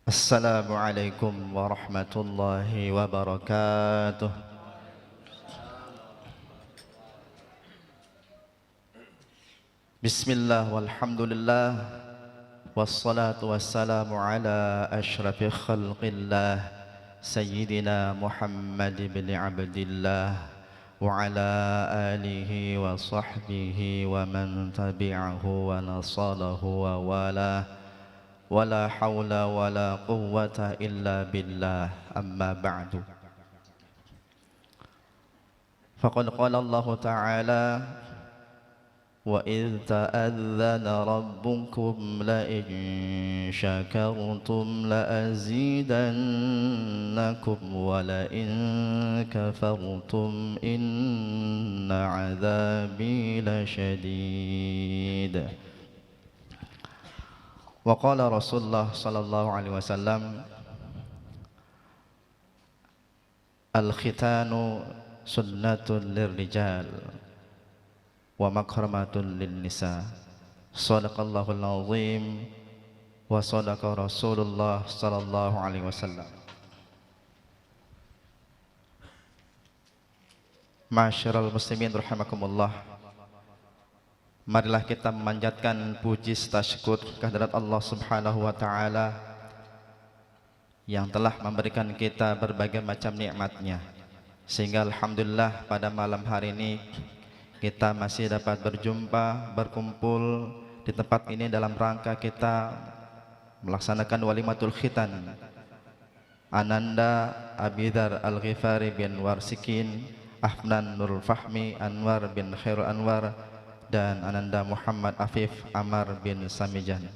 Assalamualaikum warahmatullahi wabarakatuh. Bismillah walhamdulillah wassalatu wassalamu ala ashrafil khalqillah Sayyidina Muhammad bin Abdillah wa ala alihi wa sahbihi wa man tabi'ahu wa nasalahu wa walah. Wala hawla wala quwwata illa billah, amma ba'du. Faqad qala Allah Ta'ala, wa idh ta'adhana rabbukum la in syakartum la azidannakum wa la in kafartum inna 'adzabi lasyadid. Wa qala Rasulullah sallallahu alaihi wasallam, al-khitanu sunnatun lirrijal wa makramatun lin-nisa. Shadaqallahul azim wa sadaqa Rasulullah sallallahu alaihi wasallam. Ma'asyiral muslimin rahimakumullah. Marilah kita memanjatkan puji tasyukur kehadirat Allah Subhanahu wa taala yang telah memberikan kita berbagai macam nikmat-Nya, sehingga alhamdulillah pada malam hari ini kita masih dapat berjumpa, berkumpul di tempat ini dalam rangka kita melaksanakan walimatul khitan Ananda Abidar Al-Ghifari bin Warsikin, Afnan Nurul Fahmi Anwar bin Khairul Anwar, dan Ananda Muhammad Afif Amar bin Samijan.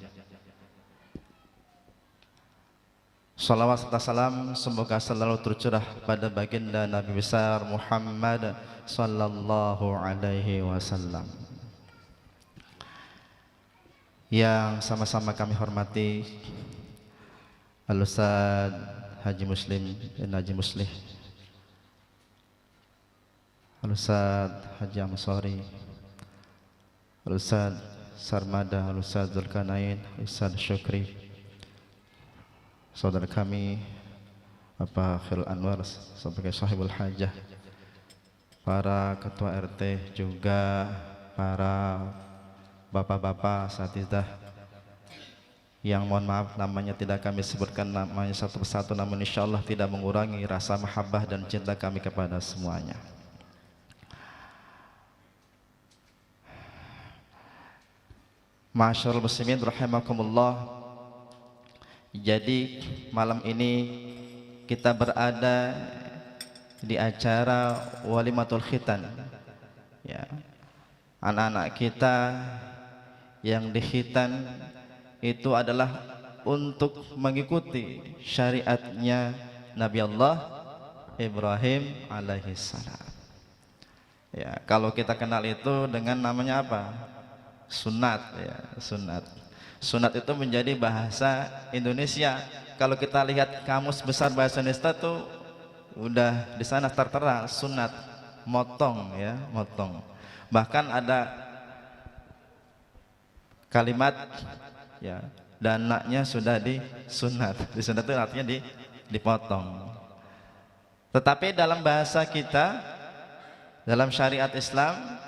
Salawat serta salam semoga selalu tercurah pada baginda Nabi besar Muhammad sallallahu alaihi wasallam. Yang sama-sama kami hormati Al-Ustaz Haji Muslim bin Haji Muslih, Al-Ustaz Haji Amsari, Al-Ustaz Sarmada, Al-Ustaz Zulkarnain, Al-Ustaz Syukri, saudara kami Bapak Khairul Anwar sebagai sahibul hajah, para ketua RT, juga para bapak-bapak asatidzah yang mohon maaf namanya tidak kami sebutkan namanya satu persatu, namun insyaallah tidak mengurangi rasa mahabbah dan cinta kami kepada semuanya. Ma'asyiral muslimin rahimakumullah. Jadi malam ini kita berada di acara walimatul khitan, ya. Anak-anak kita yang dikhitan itu adalah untuk mengikuti syariatnya Nabi Allah Ibrahim alaihissalam. Ya, kalau kita kenal itu dengan namanya apa? Sunat, ya, sunat. Sunat itu menjadi bahasa Indonesia. Kalau kita lihat kamus besar bahasa Indonesia tuh udah di sana tertera sunat, motong, ya, motong. Bahkan ada kalimat, ya, dananya sudah disunat. Disunat itu artinya dipotong. Tetapi dalam bahasa kita, dalam syariat Islam,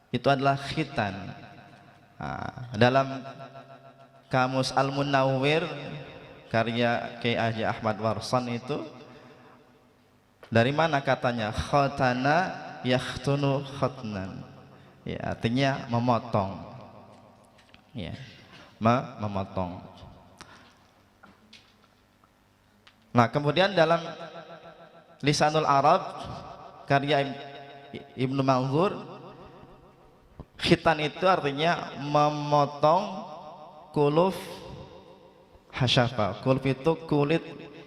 itu adalah khitan. Nah, dalam kamus Al-Munawwir karya Kiai Haji Ahmad Warsan itu, dari mana katanya? Khatana yakhtunu khatnan, ya, artinya memotong, ya, memotong. Nah, kemudian dalam Lisanul Arab karya Ibnu Manzur, khitan itu artinya memotong kuluf hasyafa. Kuluf itu kulit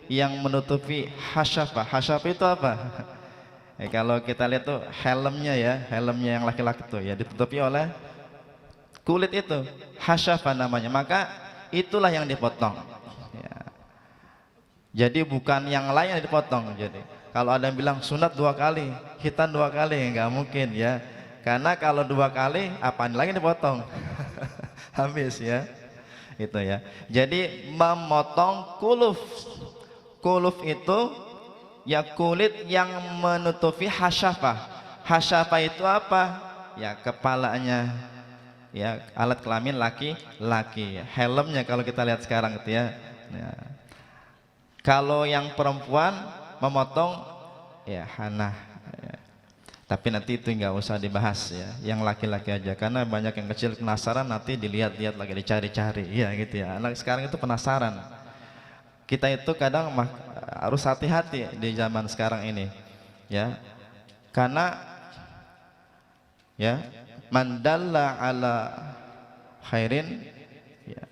yang menutupi hasyafa. Hasyafa itu apa? Ya, kalau kita lihat tuh helmnya, ya, helmnya yang laki-laki tuh, ya, ditutupi oleh kulit itu, hasyafa namanya. Maka itulah yang dipotong, ya. Jadi bukan yang lain yang dipotong. Jadi kalau ada yang bilang sunat 2 kali, khitan 2 kali, nggak mungkin, ya. Karena kalau 2 kali, apaan lagi dipotong? Habis, ya. Itu ya. Jadi memotong kuluf. Kuluf itu ya kulit yang menutupi hasyafah. Hasyafah itu apa? Ya kepalanya. Ya alat kelamin laki-laki. Helmnya kalau kita lihat sekarang gitu ya. Ya. Kalau yang perempuan memotong ya hanah. Ya. Tapi nanti itu nggak usah dibahas ya, yang laki-laki aja, karena banyak yang kecil penasaran, nanti dilihat-lihat lagi, dicari-cari, ya gitu ya. Anak sekarang itu penasaran. Kita itu kadang harus hati-hati di zaman sekarang ini, ya, karena ya mandalla ala khairin, ya,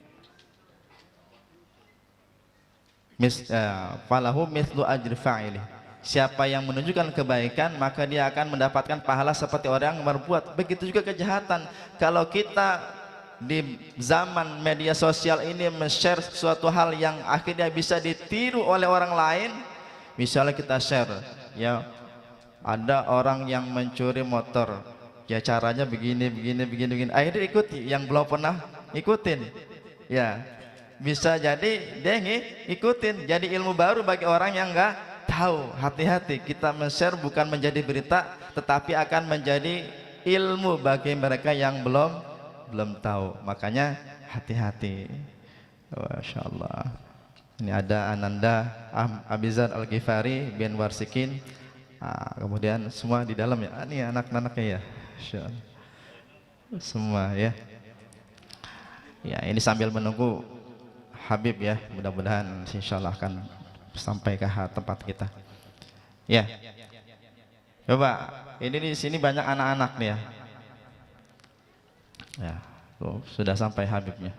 falahu mislu ajri fa'ili. Siapa yang menunjukkan kebaikan maka dia akan mendapatkan pahala seperti orang yang berbuat. Begitu juga kejahatan. Kalau kita di zaman media sosial ini men-share suatu hal yang akhirnya bisa ditiru oleh orang lain, misalnya kita share ya ada orang yang mencuri motor, ya caranya begini, akhirnya ikuti yang belum pernah ikutin, ya bisa jadi dia ikutin, jadi ilmu baru bagi orang yang enggak tahu. Hati-hati, kita men-share bukan menjadi berita, tetapi akan menjadi ilmu bagi mereka yang belum tahu. Makanya hati-hati. Masya Allah. Ini ada Ananda Abizar Al-Ghifari bin Warsikin. Kemudian semua di dalam ya. Ini anak-anaknya ya. Masya Allah. Semua ya. Ya ini sambil menunggu Habib ya. Mudah-mudahan insya Allah akan sampai ke tempat kita. Ya. Coba, ini di sini banyak anak-anak nih ya. Ya, tuh, sudah sampai Habibnya.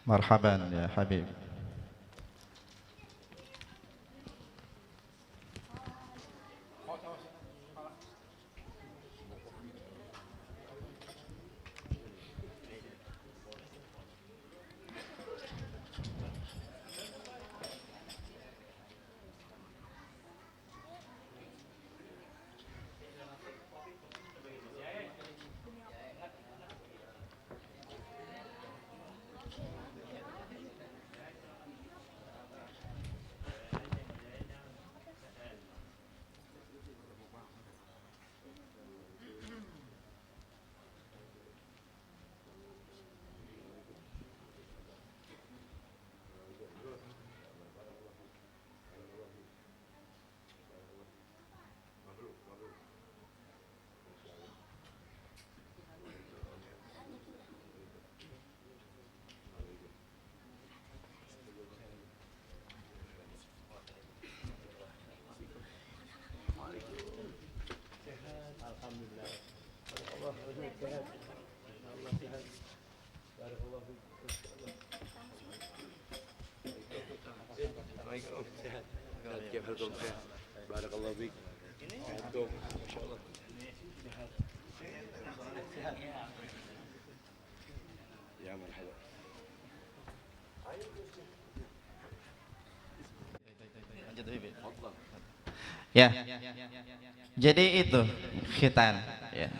Marhaban ya Habib. كيف حالكم بخير؟ بارك الله فيك. حالكم ما شاء الله. يا مرحبا. Ya. Jadi itu khitan ya.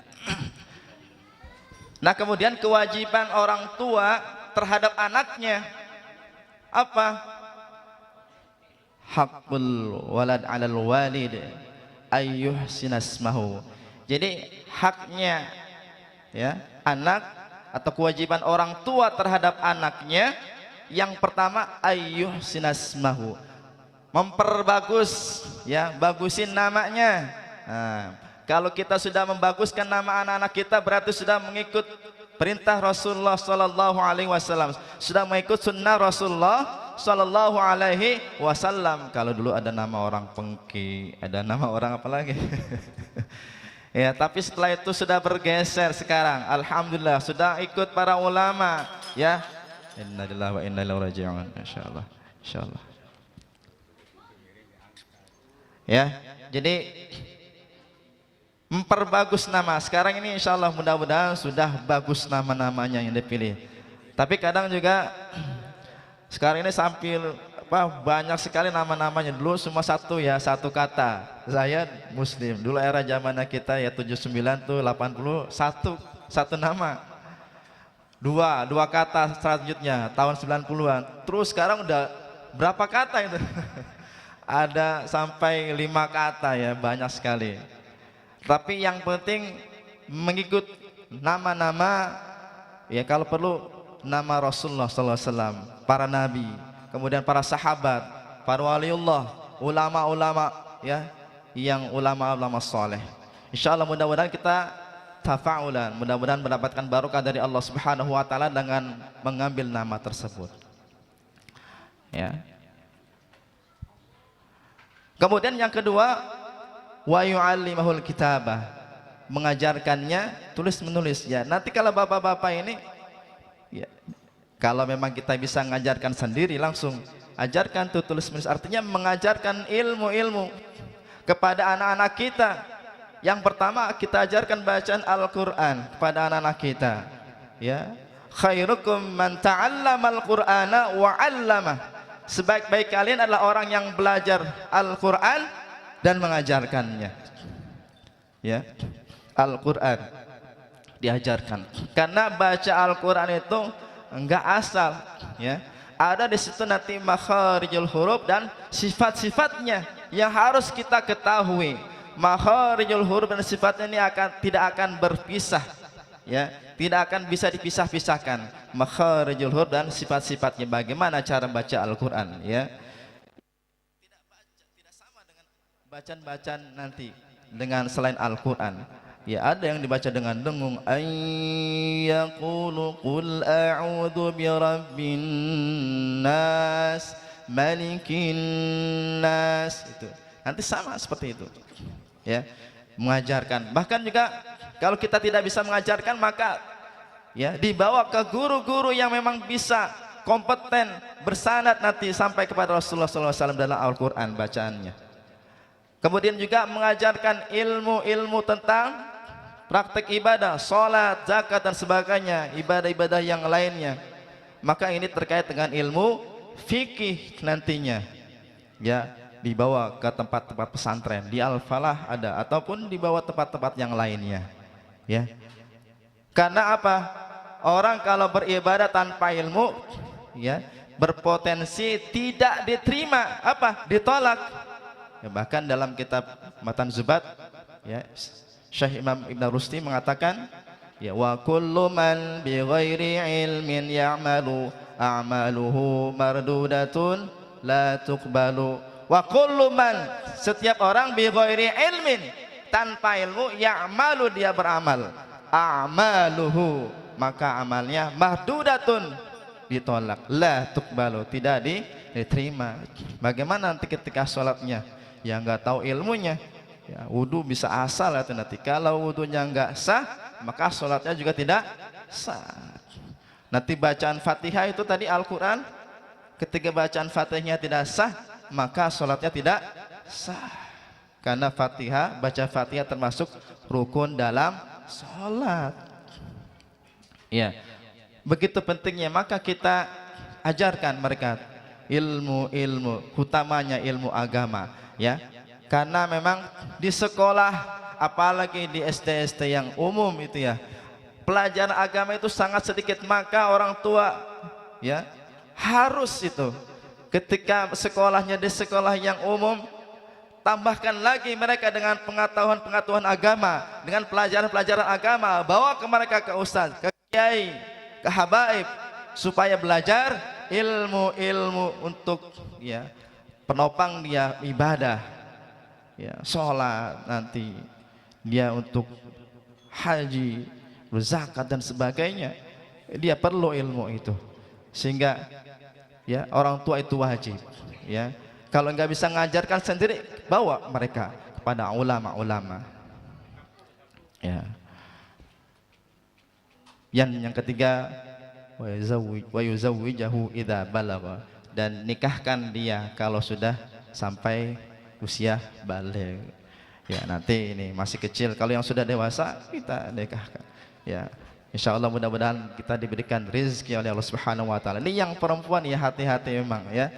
Nah, kemudian kewajiban orang tua terhadap anaknya apa? Hakul walad 'alal walid ayyuhsina ismahu. Jadi haknya ya anak atau kewajiban orang tua terhadap anaknya yang pertama ayyuhsina ismahu, memperbagus ya, bagusin namanya. Nah, kalau kita sudah membaguskan nama anak-anak kita berarti sudah mengikut perintah Rasulullah sallallahu alaihi wasallam, sudah mengikut sunnah Rasulullah sallallahu alaihi wasallam. Kalau dulu ada nama orang Pengki, ada nama orang apa lagi? Ya, tapi setelah itu sudah bergeser sekarang. Alhamdulillah sudah ikut para ulama ya. Innalillahi wa inna ilaihi raji'un. Insyaallah. Insyaallah. Ya, jadi memperbagus nama. Sekarang ini insyaallah mudah-mudahan sudah bagus nama-namanya yang dipilih. Tapi kadang juga sekarang ini sambil banyak sekali nama-namanya. Dulu semua satu ya, satu kata. Zayad Muslim. Dulu era zamannya kita ya 79 tuh 80 satu nama. Dua kata selanjutnya tahun 90-an. Terus sekarang udah berapa kata itu? Ada sampai 5 kata ya, banyak sekali. Tapi yang penting mengikut nama-nama ya, kalau perlu nama Rasulullah SAW, para nabi, kemudian para sahabat, para waliullah, ulama-ulama ya, yang ulama-ulama soleh. Insyaallah mudah-mudahan kita tafa'ulan, mudah-mudahan mendapatkan barokah dari Allah Subhanahu wa taala dengan mengambil nama tersebut. Ya. Kemudian yang kedua, wa yu'allimahul kitabah, mengajarkannya tulis menulis ya. Nanti kalau bapak-bapak ini ya, kalau memang kita bisa mengajarkan sendiri langsung ajarkan tuh tulis menulis, artinya mengajarkan ilmu-ilmu kepada anak-anak kita. Yang pertama kita ajarkan bacaan Al-Qur'an kepada anak-anak kita ya. Khairukum man ta'allamal Qur'ana wa 'allamah. Sebaik-baik kalian adalah orang yang belajar Al-Qur'an dan mengajarkannya. Ya. Al-Qur'an diajarkan. Karena baca Al-Qur'an itu enggak asal, ya. Ada di situ nanti makharijul huruf dan sifat-sifatnya yang harus kita ketahui. Makharijul huruf dan sifatnya ini tidak akan berpisah, ya. Tidak akan bisa dipisah-pisahkan. Makharijul huruf dan sifat-sifatnya, bagaimana cara baca Al-Qur'an, ya. Tidak sama dengan bacaan-bacaan nanti dengan selain Al-Qur'an. Ya, ada yang dibaca dengan dengung, ayyaqulu qul a'udzu birabbin nas malikin nas, itu nanti sama seperti itu ya, mengajarkan. Bahkan juga kalau kita tidak bisa mengajarkan, maka ya dibawa ke guru-guru yang memang bisa kompeten bersanad nanti sampai kepada Rasulullah SAW dalam Al-Quran bacaannya. Kemudian juga mengajarkan ilmu-ilmu tentang praktek ibadah, sholat, zakat dan sebagainya, ibadah-ibadah yang lainnya. Maka ini terkait dengan ilmu fikih nantinya ya, dibawa ke tempat-tempat pesantren, di Al-Falah ada, ataupun dibawa tempat-tempat yang lainnya ya. Karena apa? Orang kalau beribadah tanpa ilmu ya, berpotensi tidak diterima, apa? Ditolak ya. Bahkan dalam kitab Matan Zubat ya, Syekh Imam Ibn Rushdi mengatakan ya, wa kullu man bi ghairi ilmin ya'malu a'maluhu mardudatun la tuqbalu. Wa kullu man, setiap orang bi ghairi ilmin, tanpa ilmu, ya'malu, dia beramal, a'maluhu, maka amalnya mardudatun, ditolak, la tuqbalu, tidak diterima. Bagaimana nanti ketika sholatnya yang enggak tahu ilmunya ya, wudu bisa asal itu nanti. Kalau wudunya enggak sah, maka sholatnya juga tidak sah. Nanti bacaan Fatihah itu tadi Al-Quran, ketika bacaan Fatihahnya tidak sah, maka sholatnya tidak sah. Karena Fatihah, baca Fatihah termasuk rukun dalam sholat ya. Begitu pentingnya, maka kita ajarkan mereka ilmu-ilmu, utamanya ilmu agama ya. Karena memang di sekolah, apalagi di SD-SD yang umum itu ya, pelajaran agama itu sangat sedikit. Maka orang tua ya harus itu, ketika sekolahnya di sekolah yang umum, tambahkan lagi mereka dengan pengetahuan-pengetahuan agama, dengan pelajaran-pelajaran agama, bawa ke mereka, ke ustaz, ke kiai, ke habaib, supaya belajar ilmu-ilmu untuk ya penopang dia ibadah ya, sholat, nanti dia untuk haji, zakat dan sebagainya. Dia perlu ilmu itu, sehingga ya orang tua itu wajib ya, kalau nggak bisa mengajarkan sendiri, bawa mereka kepada ulama-ulama ya. Yang ketiga, wa yuzawwijahu idza balagha, dan nikahkan dia kalau sudah sampai usia baligh ya. Nanti ini masih kecil, kalau yang sudah dewasa kita nikahkan ya. Insyaallah mudah-mudahan kita diberikan rezeki oleh Allah Subhanahu wa taala. Ini yang perempuan ya, hati-hati memang ya.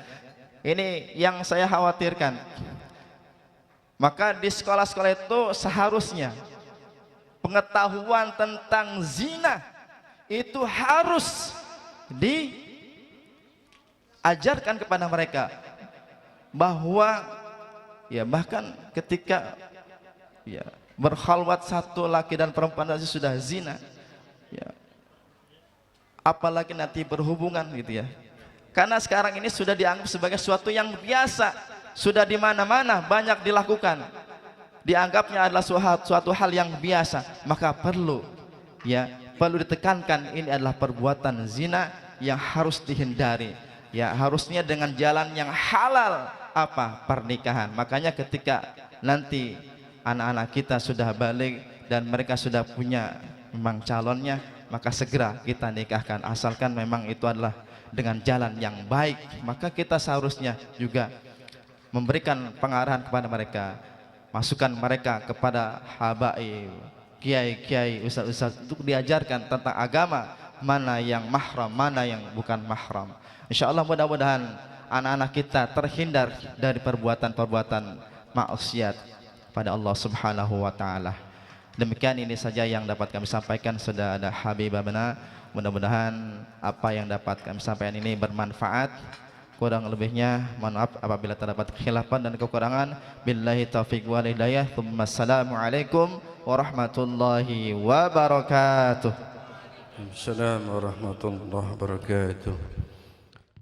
Ini yang saya khawatirkan. Maka di sekolah-sekolah itu seharusnya pengetahuan tentang zina itu harus diajarkan kepada mereka, bahwa ya bahkan ketika ya berkhalwat satu laki dan perempuan saja sudah zina, ya apalagi nanti berhubungan gitu ya. Karena sekarang ini sudah dianggap sebagai suatu yang biasa, sudah di mana-mana banyak dilakukan, dianggapnya adalah suatu hal yang biasa. Maka perlu ditekankan, ini adalah perbuatan zina yang harus dihindari, ya harusnya dengan jalan yang halal, apa, pernikahan. Makanya ketika nanti anak-anak kita sudah balik dan mereka sudah punya memang calonnya, maka segera kita nikahkan, asalkan memang itu adalah dengan jalan yang baik. Maka kita seharusnya juga memberikan pengarahan kepada mereka, masukan mereka kepada habaib, kiai-kiai, ustaz-ustaz, untuk diajarkan tentang agama, mana yang mahram, mana yang bukan mahram. Insyaallah mudah-mudahan anak-anak kita terhindar dari perbuatan-perbuatan maksiat pada Allah Subhanahu wa taala. Demikian ini saja yang dapat kami sampaikan. Sudah ada habibana, mudah-mudahan apa yang dapat kami sampaikan ini bermanfaat. Kurang lebihnya mohon maaf apabila terdapat kekhilafan dan kekurangan. Billahi taufiq wal hidayah. Assalamualaikum warahmatullahi wabarakatuh. Assalamualaikum warahmatullahi wabarakatuh.